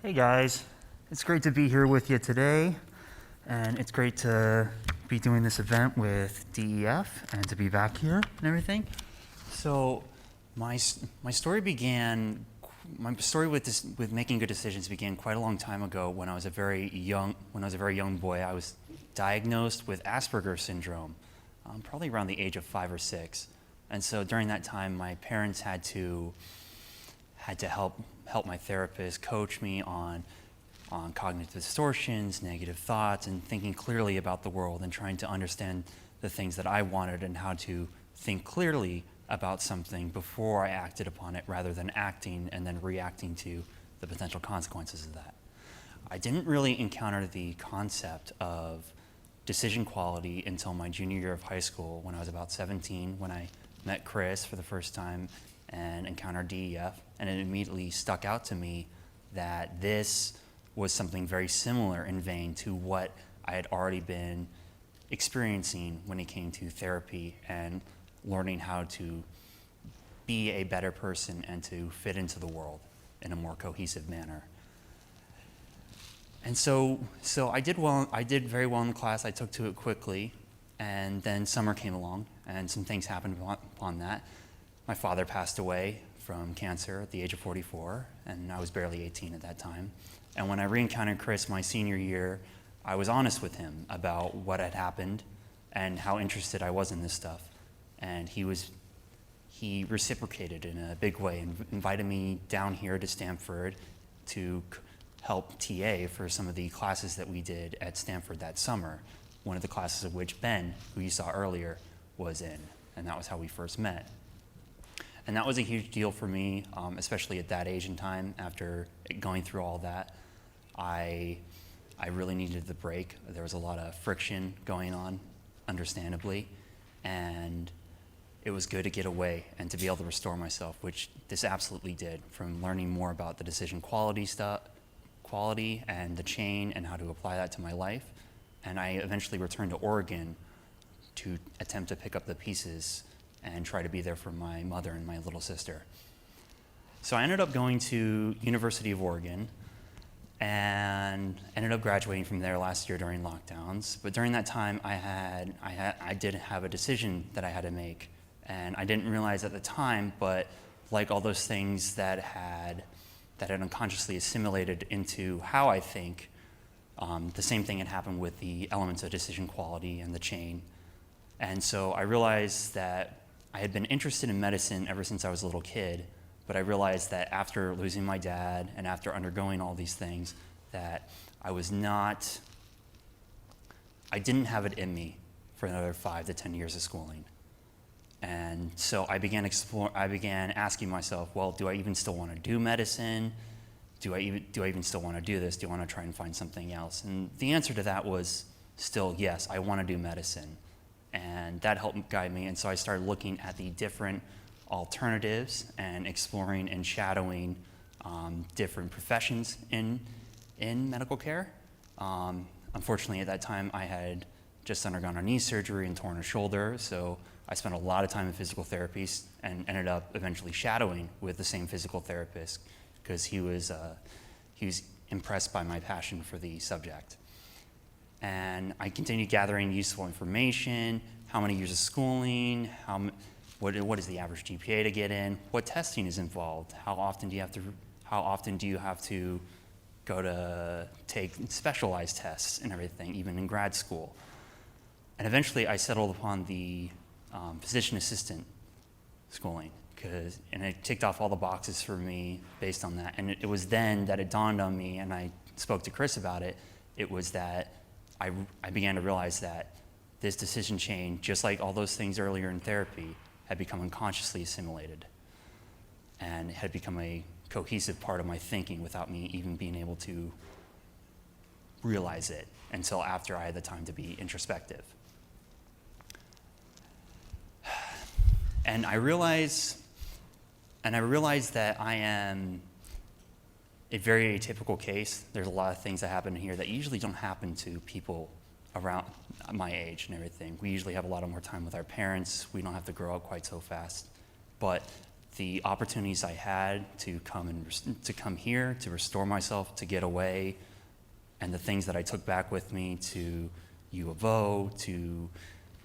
Hey guys, it's great to be here with you today, and it's great to be doing this event with DEF and to be back here and everything. So, my story began. My story with making good decisions began quite a long time ago when I was a very young boy. I was diagnosed with Asberger syndrome, probably around the age of 5 or 6, and so during that time, my parents had to help my therapist coach me on cognitive distortions, negative thoughts, and thinking clearly about the world and trying to understand the things that I wanted and how to think clearly about something before I acted upon it rather than acting and then reacting to the potential consequences of that. I didn't really encounter the concept of decision quality until my junior year of high school when I was about 17, when I met Chris for the first time and encountered DEF, and it immediately stuck out to me that this was something very similar in vein to what I had already been experiencing when it came to therapy and learning how to be a better person and to fit into the world in a more cohesive manner. And so I did very well in the class. I took to it quickly, and then summer came along, and some things happened upon that. My father passed away from cancer at the age of 44, and I was barely 18 at that time. And when I re-encountered Chris my senior year, I was honest with him about what had happened and how interested I was in this stuff. And he reciprocated in a big way and invited me down here to Stanford to help TA for some of the classes that we did at Stanford that summer, one of the classes of which Ben, who you saw earlier, was in, and that was how we first met. And that was a huge deal for me, especially at that age and time. After going through all that, I really needed the break. There was a lot of friction going on, understandably, and it was good to get away and to be able to restore myself, which this absolutely did, from learning more about the decision quality and the chain and how to apply that to my life. And I eventually returned to Oregon to attempt to pick up the pieces and try to be there for my mother and my little sister. So I ended up going to University of Oregon and ended up graduating from there last year during lockdowns. But during that time, I did have a decision that I had to make, and I didn't realize at the time, but like all those things that had unconsciously assimilated into how I think, the same thing had happened with the elements of decision quality and the chain. And so I realized that I had been interested in medicine ever since I was a little kid, but I realized that after losing my dad and after undergoing all these things, that I didn't have it in me for another 5 to 10 years of schooling. And so I began asking myself, well, do I even still want to do medicine? Do I even still want to do this? Do I want to try and find something else? And the answer to that was still yes, I want to do medicine. And that helped guide me, and so I started looking at the different alternatives and exploring and shadowing different professions in medical care. Unfortunately, at that time, I had just undergone a knee surgery and torn a shoulder, so I spent a lot of time in physical therapies and ended up eventually shadowing with the same physical therapist because he was impressed by my passion for the subject. And I continued gathering useful information, how many years of schooling, what is the average GPA to get in, what testing is involved, how often do you have to go to take specialized tests and everything, even in grad school. And eventually I settled upon the physician assistant schooling, and it ticked off all the boxes for me based on that. And it was then that it dawned on me, and I spoke to Chris about it, it was that I began to realize that this decision chain, just like all those things earlier in therapy, had become unconsciously assimilated and had become a cohesive part of my thinking without me even being able to realize it until after I had the time to be introspective. And I realized that I am a very atypical case. There's a lot of things that happen here that usually don't happen to people around my age and everything. We usually have a lot more time with our parents. We don't have to grow up quite so fast. But the opportunities I had to come here, to restore myself, to get away, and the things that I took back with me to U of O, to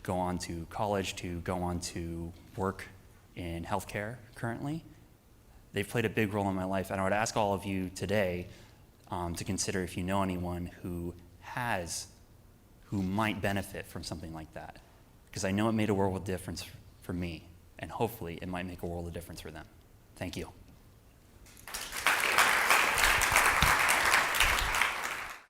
go on to college, to go on to work in healthcare currently. They've played a big role in my life, and I would ask all of you today to consider if you know anyone who might benefit from something like that. Because I know it made a world of difference for me, and hopefully it might make a world of difference for them. Thank you.